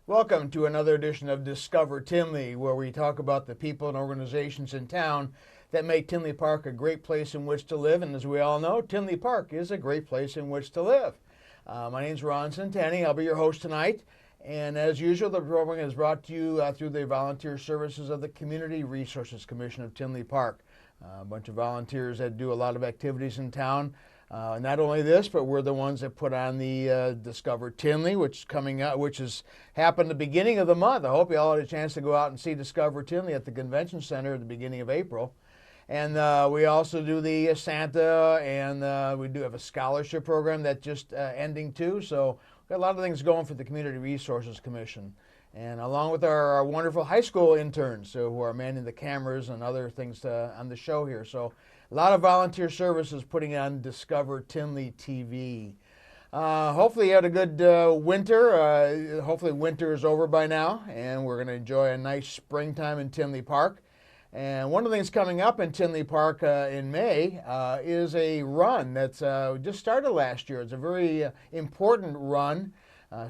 Welcome to another edition of Discover Tinley, where we talk about the people and organizations in town that make Tinley Park a great place in which to live. And as we all know, Tinley Park is a great place in which to live. My name is Ron Centanni. I'll be your host tonight. And as usual, the program is brought to you through the volunteer services of the Community Resources Commission of Tinley Park. A bunch of volunteers that do a lot of activities in town. Not only this, but we're the ones that put on the Discover Tinley, which is coming out, which has happened the beginning of the month. I hope you all had a chance to go out and see Discover Tinley at the Convention Center at the beginning of April. And we also do the Santa, and we do have a scholarship program that's just ending too. So we've got a lot of things going for the Community Resources Commission. And along with our wonderful high school interns who are manning the cameras and other things on the show here. So a lot of volunteer services putting on Discover Tinley TV. Hopefully you had a good winter. Hopefully winter is over by now, and we're going to enjoy a nice springtime in Tinley Park. And one of the things coming up in Tinley Park in May is a run that's just started last year. It's a very important run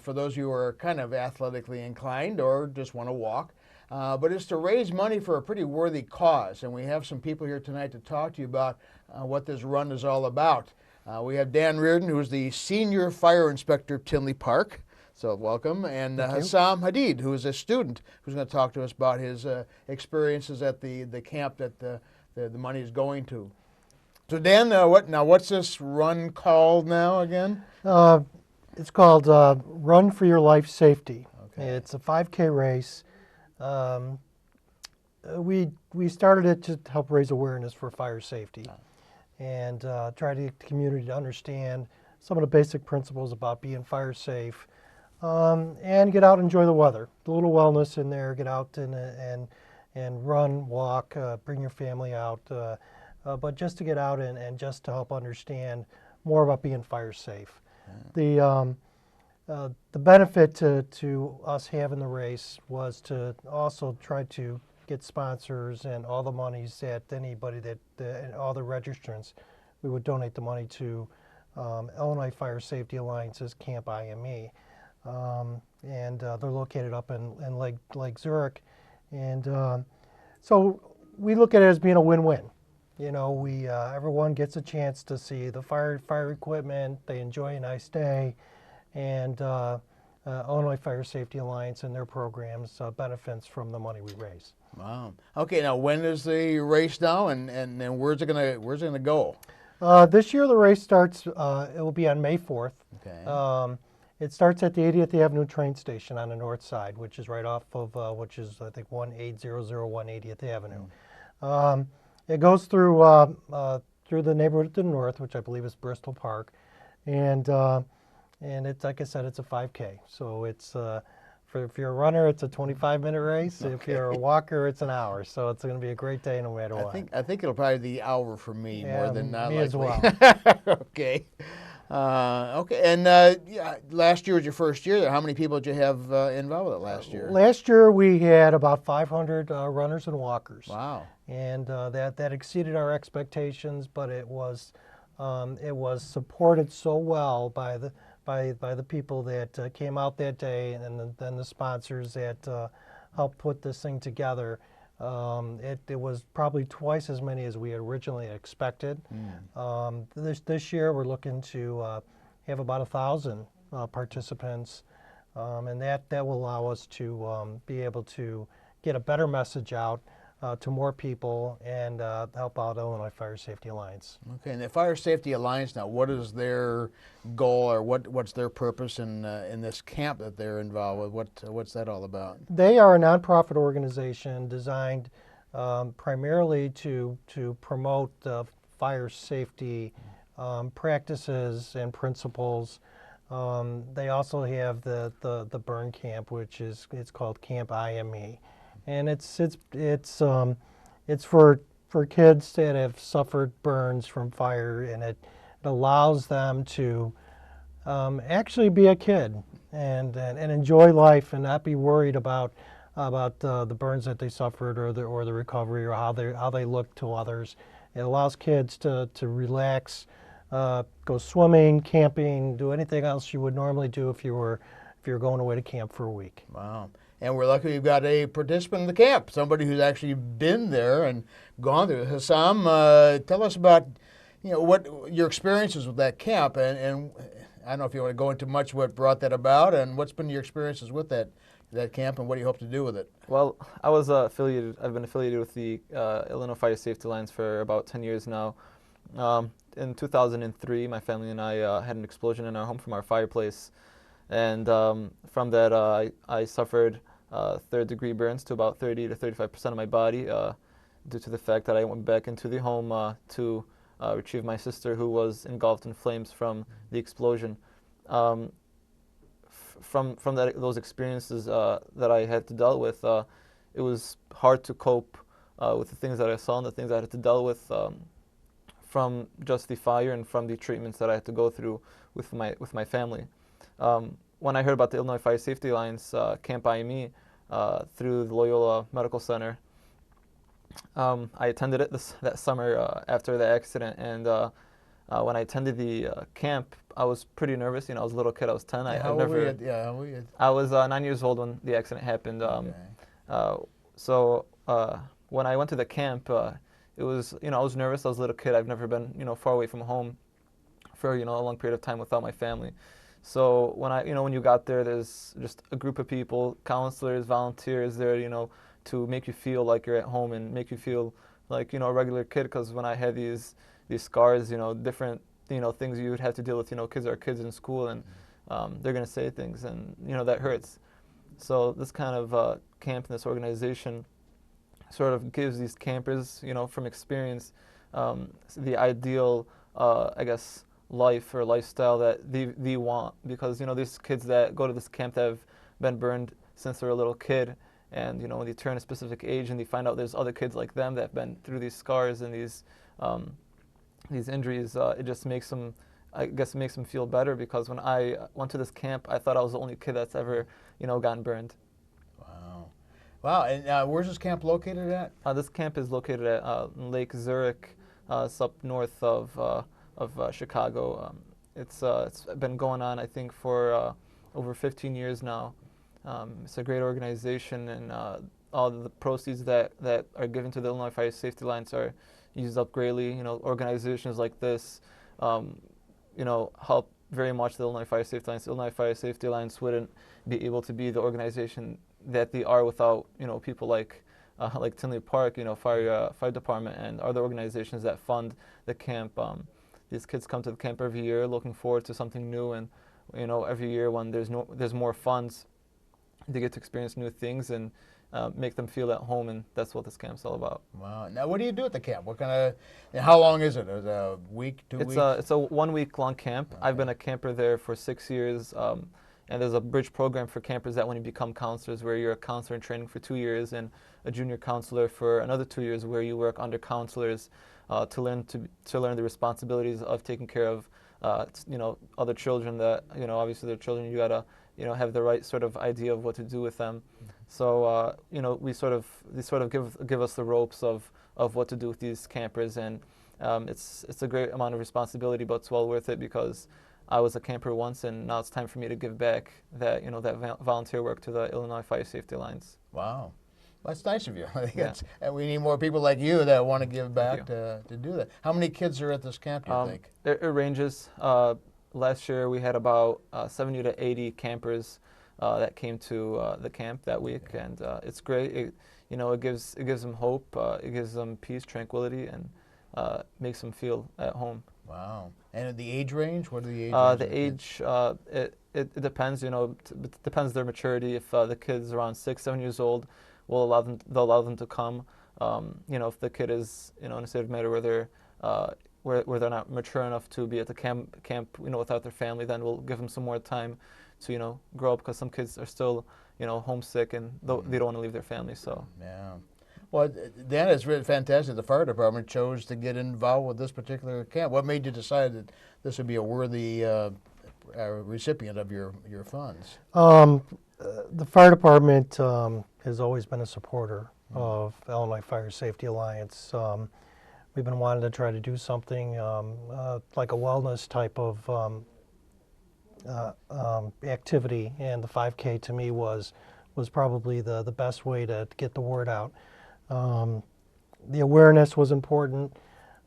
for those of you who are kind of athletically inclined or just want to walk. But it's to raise money for a pretty worthy cause. And we have some people here tonight to talk to you about what this run is all about. We have Dan Riordan, who is the Senior Fire Inspector of Tinley Park. So welcome. And Hosam Hadid, who is a student, who's going to talk to us about his experiences at the camp that the money is going to. So Dan, what's this run called now again? It's called Run for Your Life Safety. Okay. It's a 5K race. We started it to help raise awareness for fire safety and try to get the community to understand some of the basic principles about being fire safe and get out and enjoy the weather. A little wellness in there, get out and run, walk, bring your family out, but just to get out and just to help understand more about being fire safe. The benefit to us having the race was to also try to get sponsors and all the monies that anybody and all the registrants, we would donate the money to Illinois Fire Safety Alliance's Camp IME. And they're located up in Lake Zurich. And so we look at it as being a win-win. You know, everyone gets a chance to see the fire equipment. They enjoy a nice day, and Illinois Fire Safety Alliance and their programs benefits from the money we raise. Wow. Okay. Now, when is the race now, and where's it gonna go? This year the race starts. It will be on May 4th. Okay. It starts at the 80th Avenue train station on the north side, which is right off of which is I think 18001 80th Avenue. It goes through the neighborhood to the north, which I believe is Bristol Park, and it's like I said, it's a 5K. So it's if you're a runner, it's a 25-minute race. Okay. If you're a walker, it's an hour. So it's going to be a great day no matter what. I think it'll probably be an hour for me more than not. Me likely. as well. Okay. Okay. And last year was your first year there. How many people did you have involved with it last year? Last year we had about 500 runners and walkers. Wow. And that exceeded our expectations, but it was supported so well by the people that came out that day, and then the sponsors that helped put this thing together. It was probably twice as many as we had originally expected. This year we're looking to have about 1,000 participants, and that will allow us to be able to get a better message out to more people and help out Illinois Fire Safety Alliance. Okay, and the Fire Safety Alliance now, what is their goal, or what's their purpose in this camp that they're involved with? What's that all about? They are a nonprofit organization designed primarily to promote fire safety practices and principles. They also have the burn camp, which it's called Camp IME. And it's for kids that have suffered burns from fire, and it allows them to actually be a kid and enjoy life and not be worried about the burns that they suffered or the recovery or how they look to others. It allows kids to relax, go swimming, camping, do anything else you would normally do if you were if you're going away to camp for a week. Wow. And we're lucky we've got a participant in the camp, somebody who's actually been there and gone through it. Hosam, tell us about, what your experiences with that camp, and I don't know if you want to go into much what brought that about, and what's been your experiences with that camp, and what do you hope to do with it? Well, I've been affiliated with the Illinois Fire Safety Alliance for about 10 years now. In 2003, my family and I had an explosion in our home from our fireplace. And from that, I suffered third-degree burns to about 30 to 35% of my body due to the fact that I went back into the home to retrieve my sister, who was engulfed in flames from the explosion. From those experiences that I had to deal with, it was hard to cope with the things that I saw and the things I had to deal with from just the fire and from the treatments that I had to go through with my family. When I heard about the Illinois Fire Safety Alliance Camp IME through the Loyola Medical Center, I attended it that summer after the accident. And when I attended the camp, I was pretty nervous. I was a little kid. I was 10. How old were you? Yeah, how old were you? I was 9 years old when the accident happened. So when I went to the camp, it was, I was nervous. I was a little kid. I've never been, far away from home for, a long period of time without my family. So when you got there, there's just a group of people, counselors, volunteers there, to make you feel like you're at home and make you feel like, a regular kid. Because when I had these scars, different, things you would have to deal with, kids are kids in school, and they're going to say things, and, that hurts. So this kind of camp and this organization sort of gives these campers, from experience, the ideal, life or lifestyle that they want, because these kids that go to this camp that have been burned since they're a little kid, and when they turn a specific age and they find out there's other kids like them that have been through these scars and these injuries, it just makes them, makes them feel better, because when I went to this camp, I thought I was the only kid that's ever gotten burned. Wow, and where's this camp located at? This camp is located at Lake Zurich. It's up north of Chicago. It's been going on, I think, for over 15 years now. It's a great organization, and all the proceeds that are given to the Illinois Fire Safety Alliance are used up greatly. Organizations like this, help very much the Illinois Fire Safety Alliance. The Illinois Fire Safety Alliance wouldn't be able to be the organization that they are without, people like Tinley Park, fire department, and other organizations that fund the camp. These kids come to the camp every year looking forward to something new, and every year when there's more funds, they get to experience new things and make them feel at home, and that's what this camp's all about. Wow. Now, what do you do at the camp? What kind of, and how long is it? Is it a week, 2 weeks? It's a 1 week long camp. Okay. I've been a camper there for 6 years, and there's a bridge program for campers that when you become counselors, where you're a counselor in training for 2 years, and a junior counselor for another 2 years, where you work under counselors to learn the responsibilities of taking care of other children that obviously they're children. You gotta have the right sort of idea of what to do with them. So they sort of give us the ropes of what to do with these campers, and it's a great amount of responsibility, but it's well worth it, because I was a camper once, and now it's time for me to give back that that volunteer work to the Illinois Fire Safety Alliance. Wow. That's nice of you. I think and we need more people like you that want to give back to do that. How many kids are at this camp, do you think? It ranges. Last year we had about 70 to 80 campers that came to the camp that week, and it's great. It gives them hope. It gives them peace, tranquility, and makes them feel at home. Wow. And the age range? What are the age range? It depends. It depends their maturity. If the kid's around 6, 7 years old, they'll allow them to come. If the kid is in a state of matter where they're not mature enough to be at the camp without their family, then we'll give them some more time to grow up, because some kids are still homesick, and they don't want to leave their family. So yeah. Well, Dan, it's really fantastic. The fire department chose to get involved with this particular camp. What made you decide that this would be a worthy recipient of your funds? The fire department has always been a supporter of Illinois Fire Safety Alliance. We've been wanting to try to do something like a wellness type of activity, and the 5K to me was probably the best way to get the word out. The awareness was important,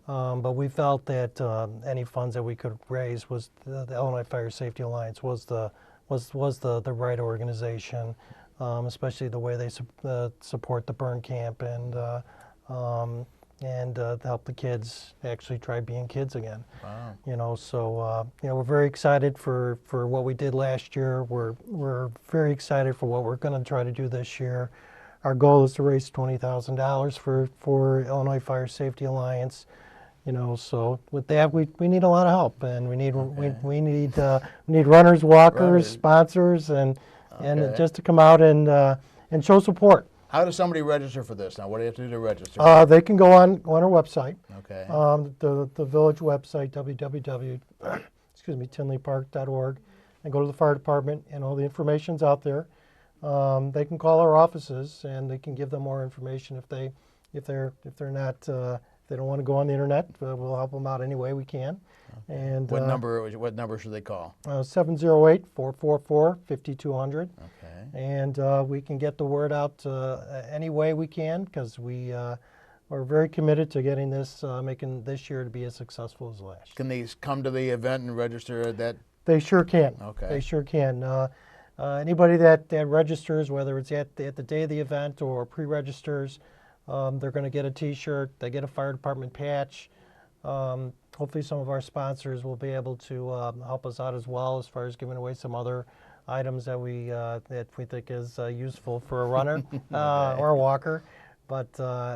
but we felt that any funds that we could raise was the Illinois Fire Safety Alliance was the right organization, especially the way they support the burn camp and to help the kids actually try being kids again. Wow. So we're very excited for what we did last year. We're very excited for what we're going to try to do this year. Our goal is to raise $20,000 for Illinois Fire Safety Alliance. So with that, we need a lot of help, and we need runners, walkers, sponsors, and just to come out and show support. How does somebody register for this now? What do they have to do to register? They can go on our website. Okay. The village website, tinleypark.org, and go to the fire department, and all the information's out there. They can call our offices, and they can give them more information if they're not if they don't want to go on the internet. We'll help them out any way we can. Okay. And what number should they call? 708-444-5200. Okay. And we can get the word out any way we can, because we're very committed to getting this, making this year to be as successful as last. Can they come to the event and register at that? They sure can. Okay. They sure can. Anybody that registers, whether it's at the day of the event or pre-registers, they're going to get a T-shirt. They get a fire department patch. Hopefully some of our sponsors will be able to help us out as well, as far as giving away some other items that we think is useful for a runner or a walker. But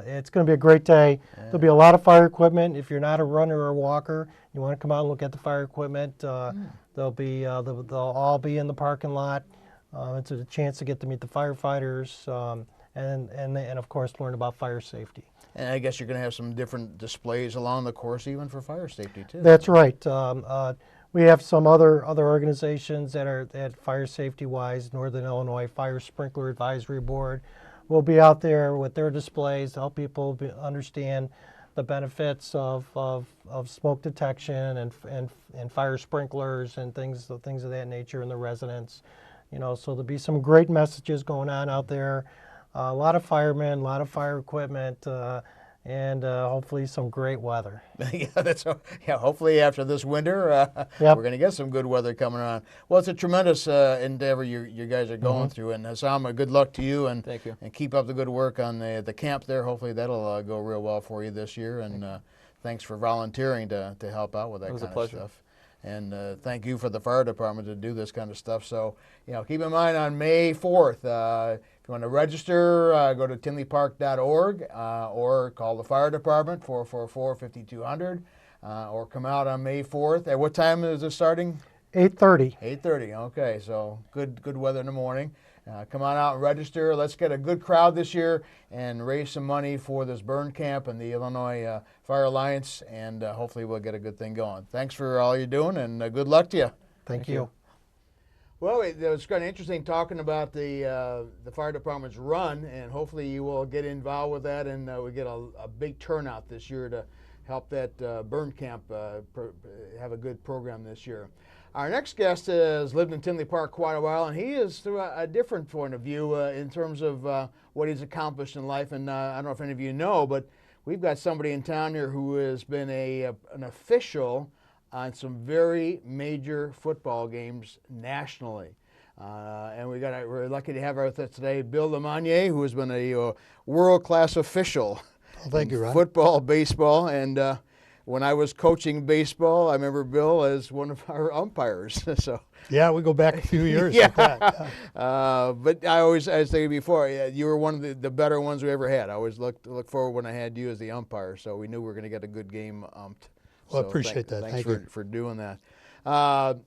it's going to be a great day. Yeah. There'll be a lot of fire equipment. If you're not a runner or a walker, you want to come out and look at the fire equipment. They'll all be in the parking lot. It's a chance to get to meet the firefighters and of course learn about fire safety. And I guess you're going to have some different displays along the course, even for fire safety too. That's right. We have some other organizations that are fire safety wise. Northern Illinois Fire Sprinkler Advisory Board will be out there with their displays to help people understand the benefits of smoke detection and fire sprinklers and things of that nature in the residents. So there'll be some great messages going on out there. A lot of firemen, a lot of fire equipment, and hopefully some great weather. Hopefully after this winter, we're going to get some good weather coming on. Well, it's a tremendous endeavor you guys are going through, and Hosam, good luck to you, and thank you, and keep up the good work on the camp there. Hopefully that'll go real well for you this year, and thanks for volunteering to help out with that kind of stuff. And thank you for the fire department to do this kind of stuff. So, keep in mind on May 4th, if you want to register, go to tinleypark.org or call the fire department, 444-5200, or come out on May 4th. At what time is this starting? 8:30. 8:30, okay, so good weather in the morning. Come on out and register. Let's get a good crowd this year and raise some money for this burn camp and the Illinois Fire Alliance, and hopefully we'll get a good thing going. Thanks for all you're doing, and good luck to you. Thank you. Well, it was kind of interesting talking about the fire department's run, and hopefully you will get involved with that, and we get a big turnout this year to help that burn camp have a good program this year. Our next guest has lived in Tinley Park quite a while, and he is through a different point of view in terms of what he's accomplished in life. And I don't know if any of you know, but we've got somebody in town here who has been an official on some very major football games nationally. And we're lucky to have with us today Bill LeMonnier, who has been a world-class official thank you, Ron. Football, baseball, and when I was coaching baseball, I remember Bill as one of our umpires. So yeah, we go back a few years. yeah. Like that. But I said before, you were one of the better ones we ever had. I always look forward when I had you as the umpire, so we knew we were going to get a good game umped. Well, I appreciate that. Thanks Thank you for doing that. I'm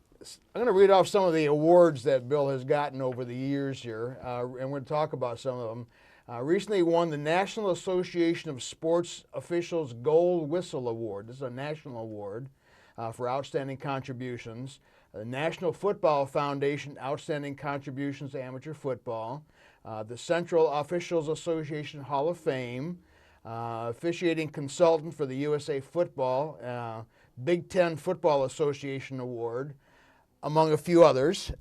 going to read off some of the awards that Bill has gotten over the years here, and we're going to talk about some of them. Recently won the National Association of Sports Officials Gold Whistle Award. This is a national award for outstanding contributions. The National Football Foundation Outstanding Contributions to Amateur Football. The Central Officials Association Hall of Fame. Officiating Consultant for the USA Football. Big Ten Football Association Award. among a few others.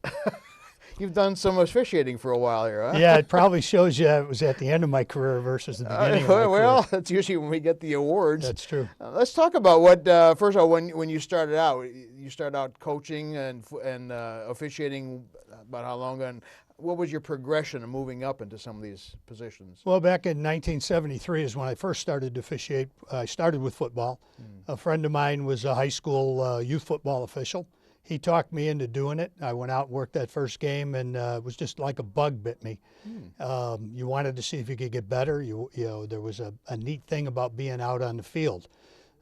You've done some officiating for a while here, huh? Yeah, it probably shows you it was at the end of my career versus the beginning of my well, career. that's usually when we get the awards. That's true. Let's talk about what first of all when you started out. You started out coaching and officiating about how long, and what was your progression of moving up into some of these positions? Well, back in 1973 is when I first started to officiate. I started with football. A friend of mine was a high school youth football official. He talked me into doing it. I went out and worked that first game, and it was just like a bug bit me. You wanted to see if you could get better. You know, there was a neat thing about being out on the field.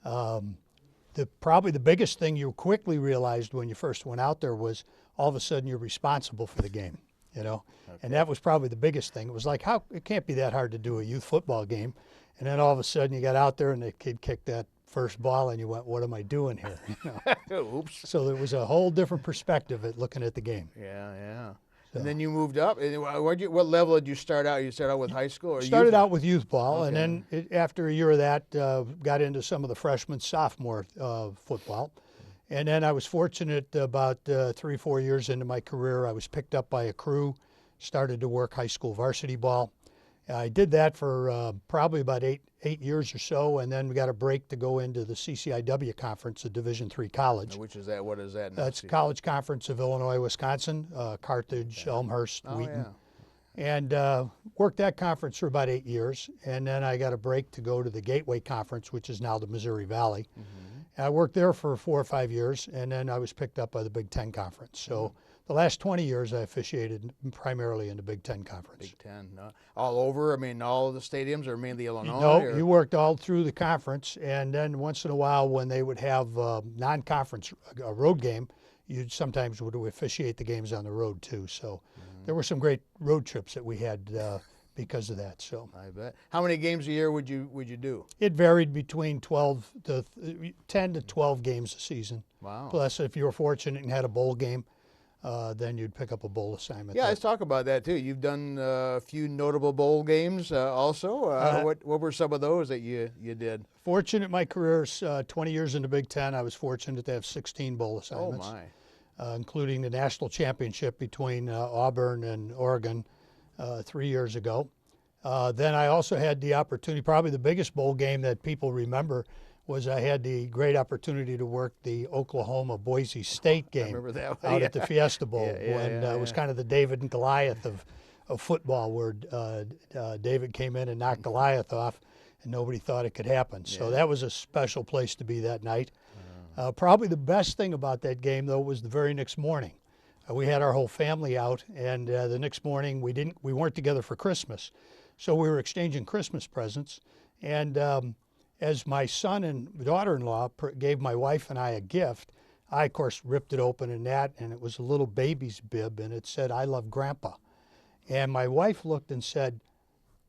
Probably the biggest thing you quickly realized when you first went out there was all of a sudden you're responsible for the game. You know, and that was probably the biggest thing. It was like, it can't be that hard to do a youth football game, and then all of a sudden you got out there and the kid kicked that first ball and you went, what am I doing here? You know? Oops. So there was a whole different perspective at looking at the game. Yeah. And then you moved up. And what level did you start out? You started out with high school? Or Started youth? out with youth ball, Okay. and then after a year of that, got into some of the freshman, sophomore football. And then I was fortunate about 3 or 4 years into my career, I was picked up by a crew, started to work high school varsity ball. I did that for probably about eight years or so, and then we got a break to go into the CCIW conference, a Division III college. Which is that? What is that? now? That's College Conference of Illinois, Wisconsin, Carthage, Elmhurst, Oh, Wheaton. yeah. And worked that conference for about 8 years, and then I got a break to go to the Gateway Conference, which is now the Missouri Valley. And I worked there for 4 or 5 years, and then I was picked up by the Big Ten Conference. So the last 20 years I officiated primarily in the Big Ten Conference. Big Ten. No. All over? I mean, all of the stadiums, or mainly Illinois? No, or? you worked all through the conference, and then once in a while when they would have non-conference a road game, you sometimes would officiate the games on the road too. So there were some great road trips that we had because of that. So I bet. How many games a year would you do? it varied between 10 to 12 games a season. Wow. Plus, if you were fortunate and had a bowl game, then you'd pick up a bowl assignment. Yeah, let's talk about that too. You've done a few notable bowl games also. What were some of those that you did? Fortunate in my career, 20 years in the Big Ten, I was fortunate to have 16 bowl Oh assignments. my. Including the national championship between Auburn and Oregon 3 years ago. Then I also had the opportunity, probably the biggest bowl game that people remember was I had the great opportunity to work the Oklahoma-Boise State game remember that out at the Fiesta Bowl when it was yeah. kind of the David and Goliath of football where David came in and knocked Goliath off and nobody thought it could happen. So that was a special place to be that night. Probably the best thing about that game, though, was the very next morning. We had our whole family out, and the next morning we weren't together for Christmas, so we were exchanging Christmas presents. And as my son and daughter-in-law gave my wife and I a gift, I of course ripped it open and it was a little baby's bib, and it said, "I love Grandpa." And my wife looked and said,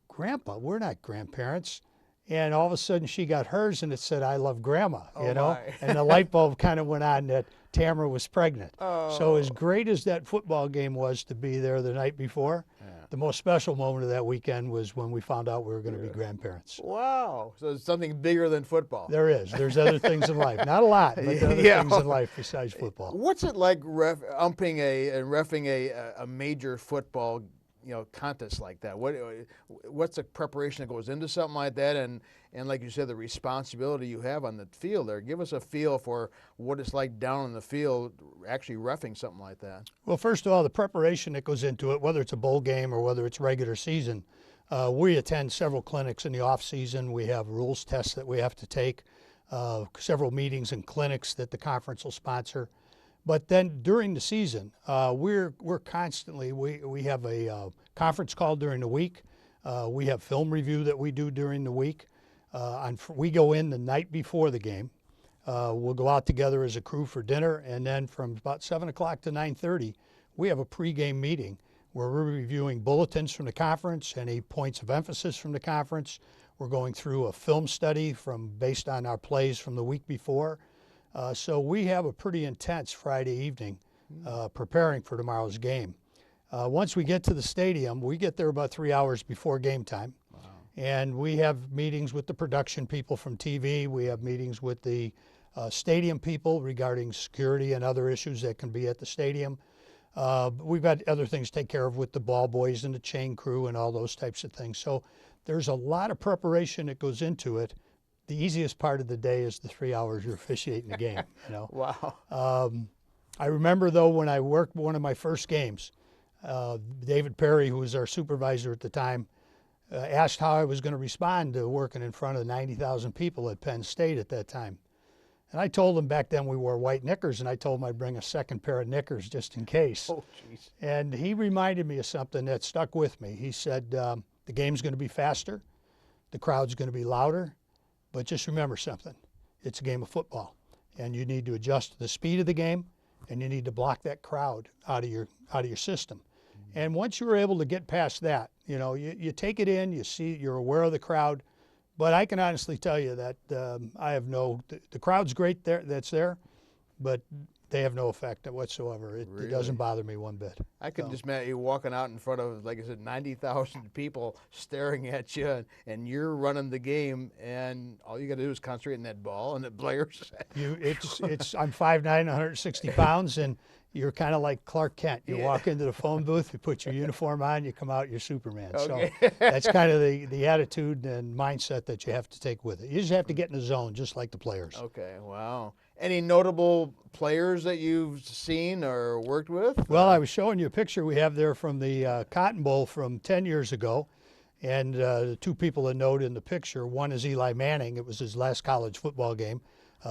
"Grandpa? We're not grandparents." And all of a sudden she got hers and it said, "I love Grandma," you know? my. And the light bulb kind of went on that Tamara was pregnant. Oh. So as great as that football game was to be there the night before, the most special moment of that weekend was when we found out we were going to be grandparents. Wow. So it's something bigger than football. There's other things in life. Not a lot, but there are other things in life besides football. What's it like reffing a major football contest like that? What's the preparation that goes into something like that, and like you said, the responsibility you have on the field there? Give us a feel for what it's like down in the field actually reffing something like that. Well, first of all, the preparation that goes into it, whether it's a bowl game or whether it's regular season, we attend several clinics in the off season. We have rules tests that we have to take, several meetings and clinics that the conference will sponsor. But then during the season, we're constantly, we have a conference call during the week. We have film review that we do during the week. We go in the night before the game. We'll go out together as a crew for dinner, and then from about 7 o'clock to 9:30, we have a pregame meeting where we're reviewing bulletins from the conference, any points of emphasis from the conference. We're going through a film study based on our plays from the week before. So we have a pretty intense Friday evening preparing for tomorrow's game. Once we get to the stadium, we get there about 3 hours before game time. And we have meetings with the production people from TV. We have meetings with the stadium people regarding security and other issues that can be at the stadium. We've got other things to take care of with the ball boys and the chain crew and all those types of things. So there's a lot of preparation that goes into it. The easiest part of the day is the 3 hours you're officiating the game. Wow. I remember, though, when I worked one of my first games, David Perry, who was our supervisor at the time, asked how I was going to respond to working in front of 90,000 people at Penn State at that time. And I told him back then we wore white knickers, and I told him I'd bring a second pair of knickers just in case. Oh, jeez. And he reminded me of something that stuck with me. He said, the game's going to be faster, the crowd's going to be louder, but just remember something. It's a game of football, and you need to adjust to the speed of the game, and you need to block that crowd out of your system. And once you're able to get past that, you take it in, you're aware of the crowd. But I can honestly tell you that I have the crowd's great that's there, but they have no effect whatsoever. It doesn't bother me one bit. I could just imagine you walking out in front of, like I said, 90,000 people staring at you, and you're running the game, and all you got to do is concentrate on that ball, and it blares. I'm 5'9", 160 pounds, and you're kind of like Clark Kent. You walk into the phone booth, you put your uniform on, you come out, you're Superman. Okay. So that's kind of the attitude and mindset that you have to take with it. You just have to get in the zone, just like the players. Okay, wow. Any notable players that you've seen or worked with? Well, I was showing you a picture we have there from the Cotton Bowl from 10 years ago. And the two people that note in the picture, one is Eli Manning. It was his last college football game,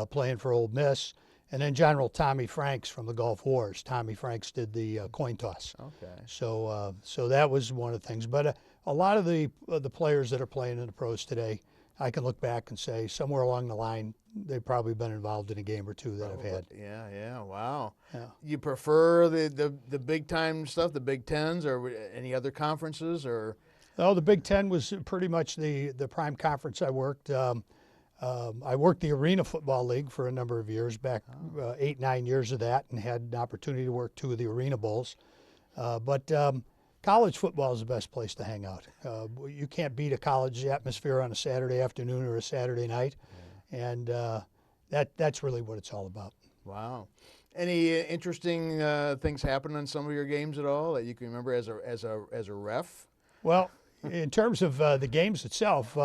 playing for Ole Miss. And then General Tommy Franks from the Gulf Wars. Tommy Franks did the coin toss. Okay. So that was one of the things. But a lot of the players that are playing in the pros today, I can look back and say somewhere along the line, they've probably been involved in a game or two that I've had. Yeah, wow. Yeah. You prefer the big time stuff, the Big Tens, or any other conferences, or? Oh, the Big Ten was pretty much the prime conference I worked. I worked the Arena Football League for a number of years, back 8, 9 years of that, and had an opportunity to work 2 of the Arena Bowls. But college football is the best place to hang out. You can't beat a college atmosphere on a Saturday afternoon or a Saturday night, and that's really what it's all about. Wow. Any interesting things happen in some of your games at all that you can remember as a ref? Well, in terms of the games itself,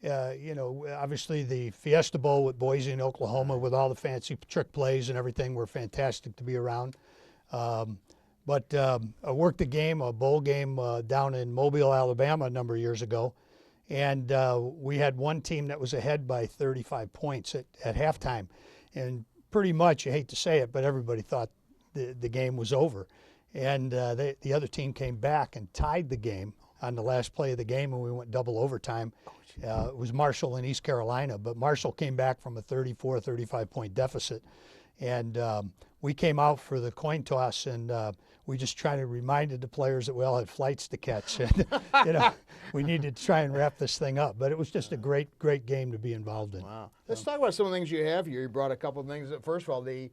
obviously the Fiesta Bowl with Boise and Oklahoma with all the fancy trick plays and everything were fantastic to be around. But I worked a bowl game down in Mobile, Alabama a number of years ago. And we had one team that was ahead by 35 points at halftime. And pretty much, I hate to say it, but everybody thought the game was over. And the other team came back and tied the game on the last play of the game, and we went double overtime. It was Marshall in East Carolina, but Marshall came back from a 34, 35-point deficit. And we came out for the coin toss, and we just reminded the players that we all had flights to catch. And, we needed to try and wrap this thing up. But it was just a great game to be involved in. Wow. Let's talk about some of the things you have here. You brought a couple of things. First of all, the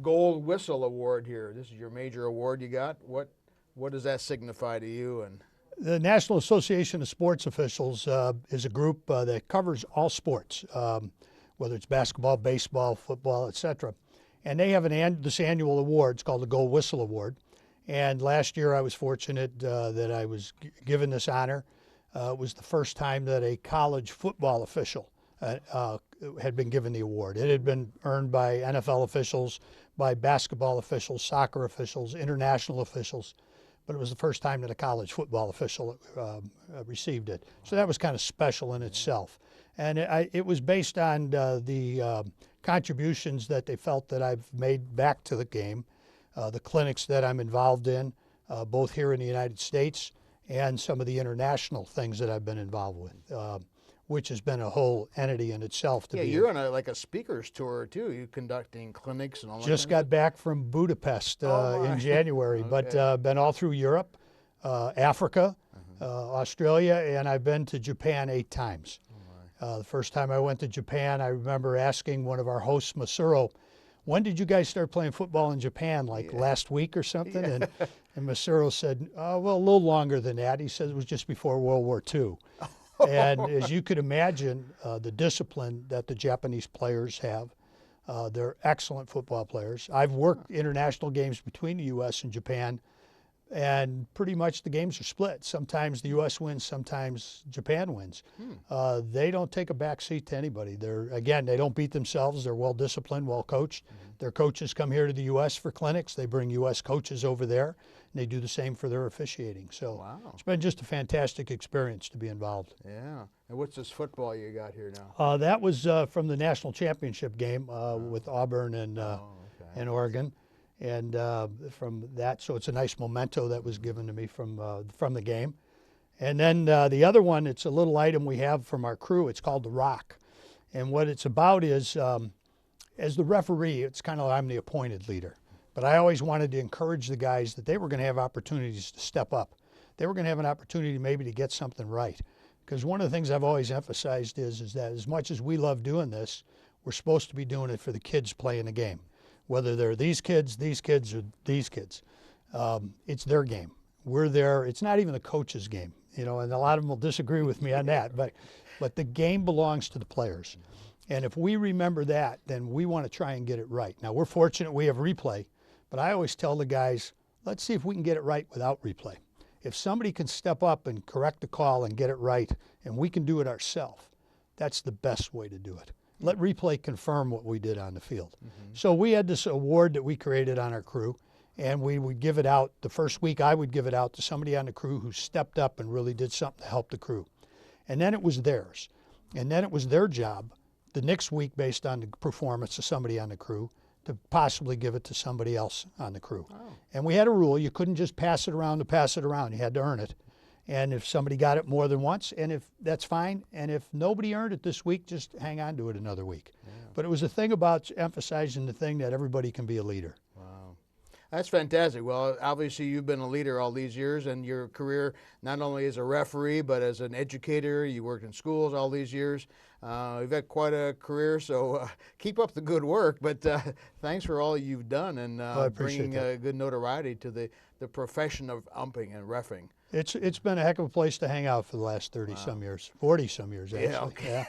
Gold Whistle Award here. This is your major award you got. What does that signify to you? And the National Association of Sports Officials is a group that covers all sports, whether it's basketball, baseball, football, etc. And they have this annual award. It's called the Gold Whistle Award. And last year I was fortunate that I was given this honor. It was the first time that a college football official had been given the award. It had been earned by NFL officials, by basketball officials, soccer officials, international officials, but it was the first time that a college football official received it. So that was kind of special in itself. And it was based on the contributions that they felt that I've made back to the game, the clinics that I'm involved in, both here in the United States and some of the international things that I've been involved with, which has been a whole entity in itself. You're on a speaker's tour too. You're conducting clinics and all that. Just got back from Budapest in January, Okay. but been all through Europe, Africa, Australia, and I've been to Japan 8 times. The first time I went to Japan, I remember asking one of our hosts, Masuro, when did you guys start playing football in Japan, last week or something? Yeah. And Masuro said, well, a little longer than that. He said it was just before World War II. And as you could imagine, the discipline that the Japanese players have, They're excellent football players. I've worked international games between the U.S. and Japan, and pretty much the games are split. Sometimes the U.S. wins, sometimes Japan wins. They don't take a back seat to anybody. They don't beat themselves. They're well disciplined, well coached. Their coaches come here to the U.S. for clinics. They bring U.S. coaches over there, and they do the same for their officiating. So it's been just a fantastic experience to be involved. Yeah. And what's this football you got here now? That was from the national championship game with Auburn and Oregon. And from that, so it's a nice memento that was given to me from the game. And then the other one, it's a little item we have from our crew. It's called the Rock. And what it's about is, as the referee, it's kind of like I'm the appointed leader. But I always wanted to encourage the guys that they were going to have opportunities to step up. They were going to have an opportunity maybe to get something right. Because one of the things I've always emphasized is that as much as we love doing this, we're supposed to be doing it for the kids playing the game. Whether they're these kids, or these kids. It's their game. We're there. It's not even the coach's game, and a lot of them will disagree with me on that, but the game belongs to the players. And if we remember that, then we want to try and get it right. Now, we're fortunate we have replay, but I always tell the guys, let's see if we can get it right without replay. If somebody can step up and correct the call and get it right, and we can do it ourselves, that's the best way to do it. Let replay confirm what we did on the field. So we had this award that we created on our crew, and we would give it out. The first week I would give it out to somebody on the crew who stepped up and really did something to help the crew. And then it was theirs. And then it was their job the next week, based on the performance of somebody on the crew, to possibly give it to somebody else on the crew. And we had a rule. You couldn't just pass it around to pass it around. You had to earn it. And if somebody got it more than once, and if that's fine, and if nobody earned it this week, just hang on to it another week. But it was a thing about emphasizing the thing that everybody can be a leader. Wow. That's fantastic. Well, obviously you've been a leader all these years, and your career not only as a referee, but as an educator. You worked in schools all these years. You've had quite a career, so keep up the good work. But thanks for all you've done and bringing good notoriety to the profession of umping and reffing. It's been a heck of a place to hang out for the last 30-some years, 40-some years, actually. Yeah, okay.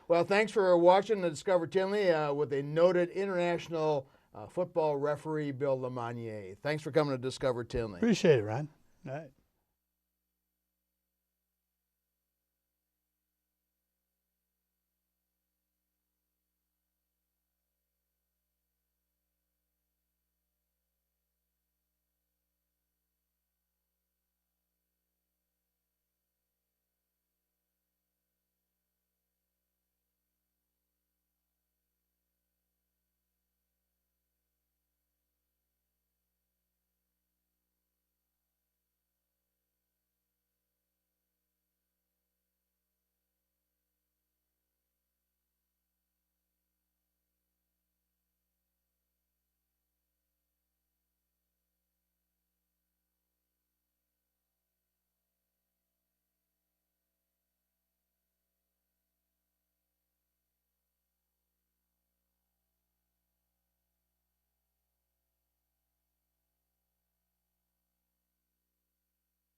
Well, thanks for watching the Discover Tinley with a noted international football referee, Bill LeMonnier. Thanks for coming to Discover Tinley. Appreciate it, Ron. All right.